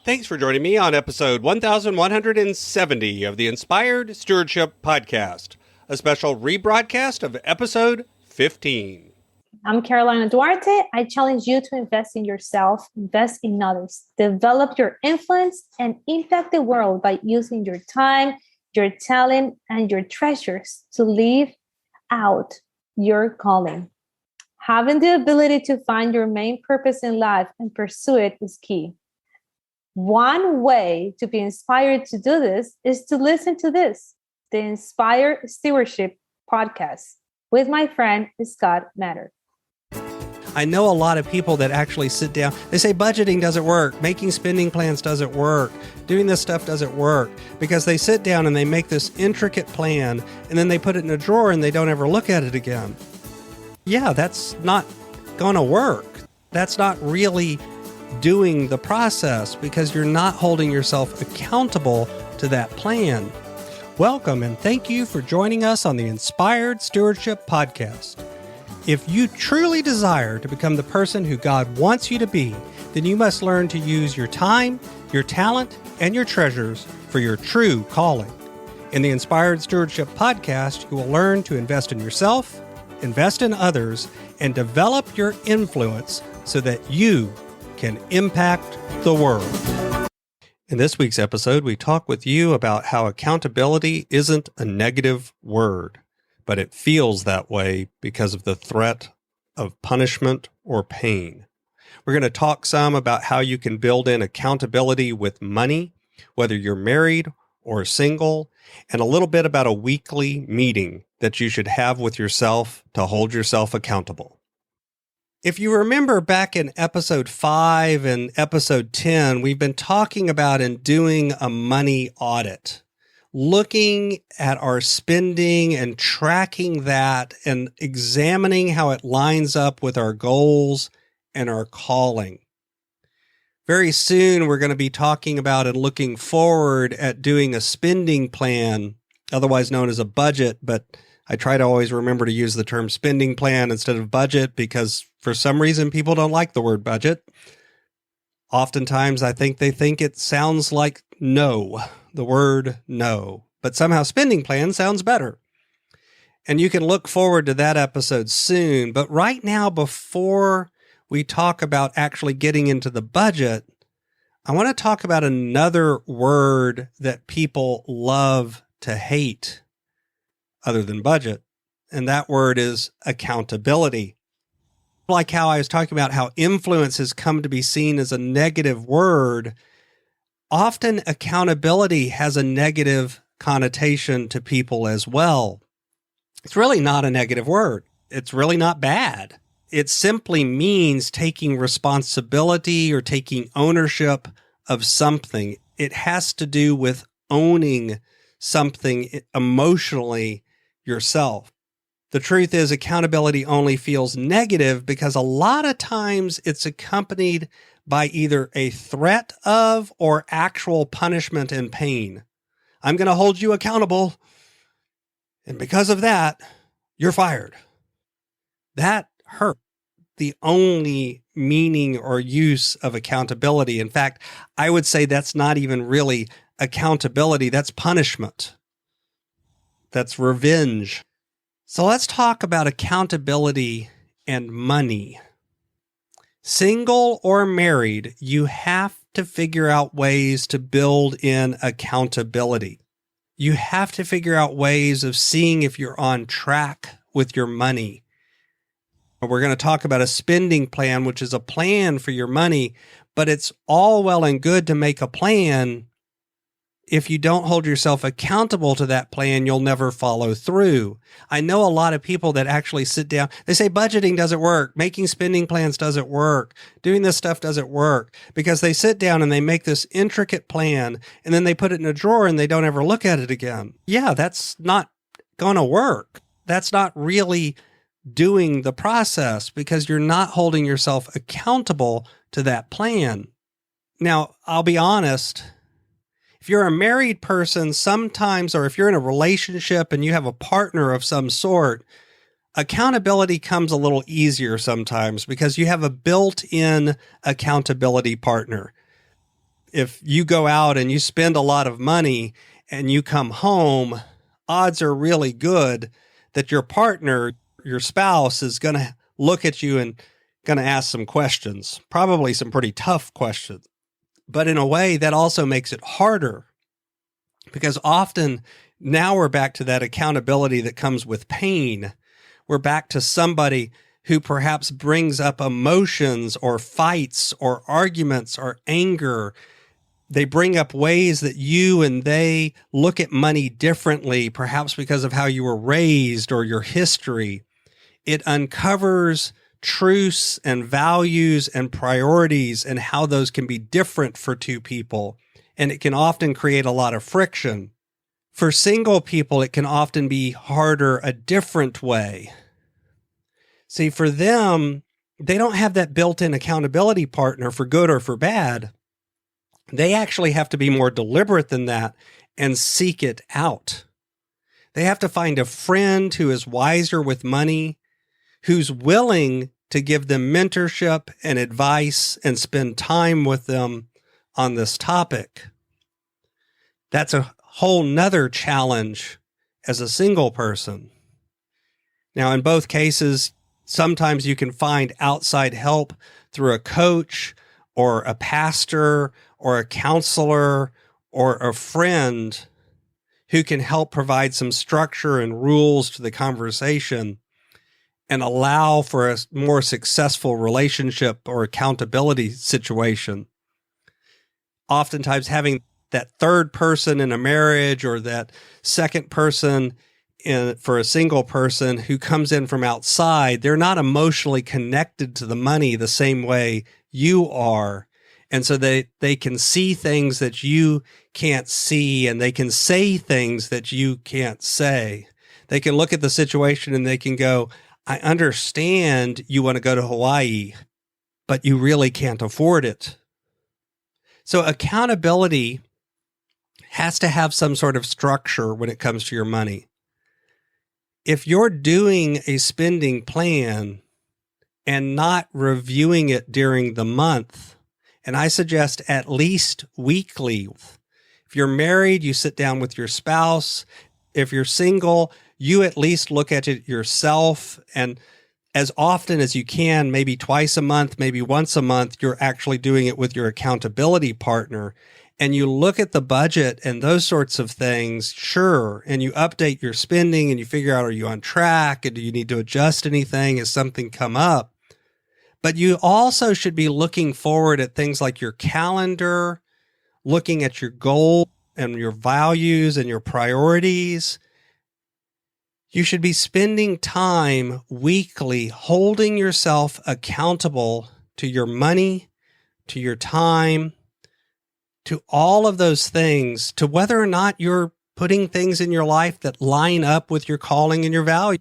Thanks for joining me on episode 1170 of the Inspired Stewardship Podcast, a special rebroadcast of episode 15. I'm Carolina Duarte. I challenge you to invest in yourself, invest in others, develop your influence, and impact the world by using your time, your talent, and your treasures to live out your calling. Having the ability to find your main purpose in life and pursue it is key. One way to be inspired to do this is to listen to this, the Inspired Stewardship Podcast, with my friend, Scott Matter. I know a lot of people that actually sit down, they say budgeting doesn't work, making spending plans doesn't work, doing this stuff doesn't work, because they sit down and they make this intricate plan and then they put it in a drawer and they don't ever look at it again. Yeah, that's not going to work. That's not really doing the process because you're not holding yourself accountable to that plan. Welcome and thank you for joining us on the Inspired Stewardship Podcast. If you truly desire to become the person who God wants you to be, then you must learn to use your time, your talent, and your treasures for your true calling. In the Inspired Stewardship Podcast, you will learn to invest in yourself, invest in others, and develop your influence so that you can impact the world. In this week's episode, we talk with you about how accountability isn't a negative word, but it feels that way because of the threat of punishment or pain. We're going to talk some about how you can build in accountability with money, whether you're married or single, and a little bit about a weekly meeting that you should have with yourself to hold yourself accountable. If you remember back in episode 5 and episode 10, we've been talking about and doing a money audit, looking at our spending and tracking that and examining how it lines up with our goals and our calling. Very soon, we're going to be talking about and looking forward at doing a spending plan, otherwise known as a budget, but I try to always remember to use the term spending plan instead of budget because for some reason people don't like the word budget. Oftentimes I think they think it sounds like no, the word no, but somehow spending plan sounds better. And you can look forward to that episode soon. But right now, before we talk about actually getting into the budget, I want to talk about another word that people love to hate other than budget, and that word is accountability. Like how I was talking about how influence has come to be seen as a negative word, often accountability has a negative connotation to people as well. It's really not a negative word. It's really not bad. It simply means taking responsibility or taking ownership of something. It has to do with owning something emotionally yourself. The truth is accountability only feels negative because a lot of times it's accompanied by either a threat of or actual punishment and pain. I'm going to hold you accountable, and because of that, you're fired. That hurt. The only meaning or use of accountability. In fact, I would say that's not even really accountability. That's punishment. That's revenge. So let's talk about accountability and money. Single or married, you have to figure out ways to build in accountability. You have to figure out ways of seeing if you're on track with your money. We're going to talk about a spending plan, which is a plan for your money, but it's all well and good to make a plan. If you don't hold yourself accountable to that plan, you'll never follow through. I know a lot of people that actually sit down, they say budgeting doesn't work, making spending plans doesn't work, doing this stuff doesn't work, because they sit down and they make this intricate plan and then they put it in a drawer and they don't ever look at it again. Yeah, that's not going to work. That's not really doing the process because you're not holding yourself accountable to that plan. Now, I'll be honest. If you're a married person, sometimes, or if you're in a relationship and you have a partner of some sort, accountability comes a little easier sometimes because you have a built-in accountability partner. If you go out and you spend a lot of money and you come home, odds are really good that your partner, your spouse, is going to look at you and going to ask some questions, probably some pretty tough questions. But in a way, that also makes it harder because often now we're back to that accountability that comes with pain. We're back to somebody who perhaps brings up emotions or fights or arguments or anger. They bring up ways that you and they look at money differently, perhaps because of how you were raised or your history. It uncovers truths and values and priorities and how those can be different for two people. And it can often create a lot of friction. For single people, it can often be harder a different way. See, for them, they don't have that built-in accountability partner for good or for bad. They actually have to be more deliberate than that and seek it out. They have to find a friend who is wiser with money, who's willing to give them mentorship and advice and spend time with them on this topic. That's a whole nother challenge as a single person. Now, in both cases, sometimes you can find outside help through a coach or a pastor or a counselor or a friend who can help provide some structure and rules to the conversation and allow for a more successful relationship or accountability situation. Oftentimes having that third person in a marriage or that second person for a single person who comes in from outside, they're not emotionally connected to the money the same way you are. And so they can see things that you can't see, and they can say things that you can't say. They can look at the situation and they can go, I understand you want to go to Hawaii, but you really can't afford it. So accountability has to have some sort of structure when it comes to your money. If you're doing a spending plan and not reviewing it during the month, and I suggest at least weekly. If you're married, you sit down with your spouse. If you're single, you at least look at it yourself. And as often as you can, maybe twice a month, maybe once a month, you're actually doing it with your accountability partner. And you look at the budget and those sorts of things, sure, and you update your spending and you figure out, are you on track? And do you need to adjust anything? Has something come up? But you also should be looking forward at things like your calendar, looking at your goals and your values and your priorities. You should be spending time weekly holding yourself accountable to your money, to your time, to all of those things, to whether or not you're putting things in your life that line up with your calling and your value.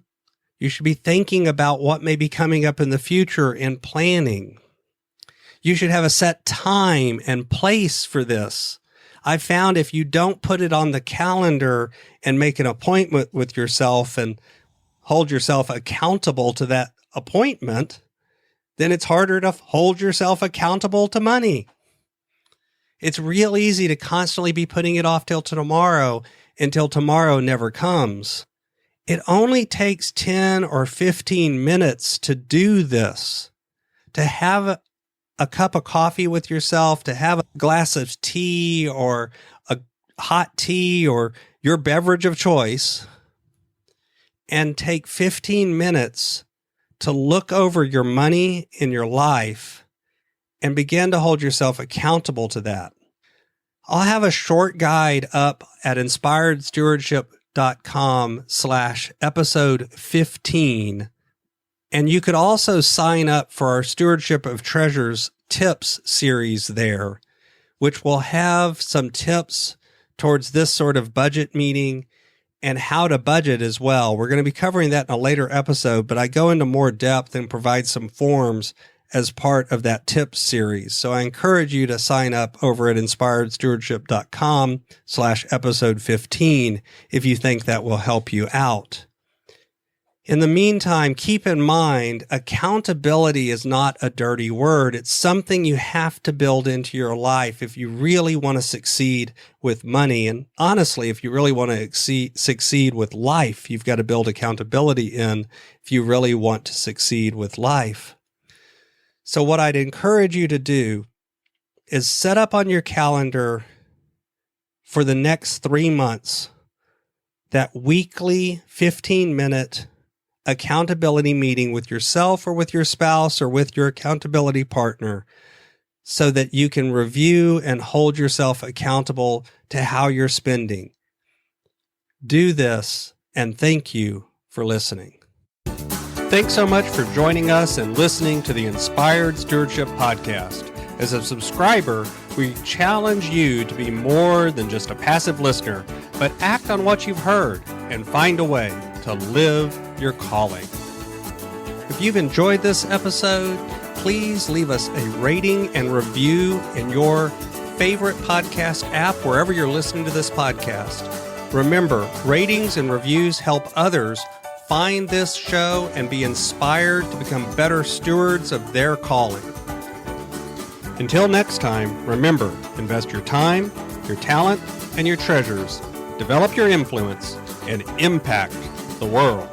You should be thinking about what may be coming up in the future and planning. You should have a set time and place for this. I've found if you don't put it on the calendar and make an appointment with yourself and hold yourself accountable to that appointment, then it's harder to hold yourself accountable to money. It's real easy to constantly be putting it off till tomorrow until tomorrow never comes. It only takes 10 or 15 minutes to do this, to have a cup of coffee with yourself, to have a glass of tea or a hot tea or your beverage of choice, and take 15 minutes to look over your money in your life and begin to hold yourself accountable to that. I'll have a short guide up at inspiredstewardship.com/episode 15. And you could also sign up for our Stewardship of Treasures tips series there, which will have some tips towards this sort of budget meeting and how to budget as well. We're going to be covering that in a later episode, but I go into more depth and provide some forms as part of that tips series. So I encourage you to sign up over at inspiredstewardship.com/episode 15 if you think that will help you out. In the meantime, keep in mind, accountability is not a dirty word. It's something you have to build into your life if you really want to succeed with money. And honestly, if you really want to succeed with life, you've got to build accountability in if you really want to succeed with life. So what I'd encourage you to do is set up on your calendar for the next 3 months that weekly 15-minute accountability meeting with yourself or with your spouse or with your accountability partner so that you can review and hold yourself accountable to how you're spending. Do this, and thank you for listening. Thanks so much for joining us and listening to the Inspired Stewardship Podcast. As a subscriber, we challenge you to be more than just a passive listener, but act on what you've heard and find a way to live your calling. If you've enjoyed this episode, please leave us a rating and review in your favorite podcast app, wherever you're listening to this podcast. Remember, ratings and reviews help others find this show and be inspired to become better stewards of their calling. Until next time, remember, invest your time, your talent, and your treasures. Develop your influence and impact the world.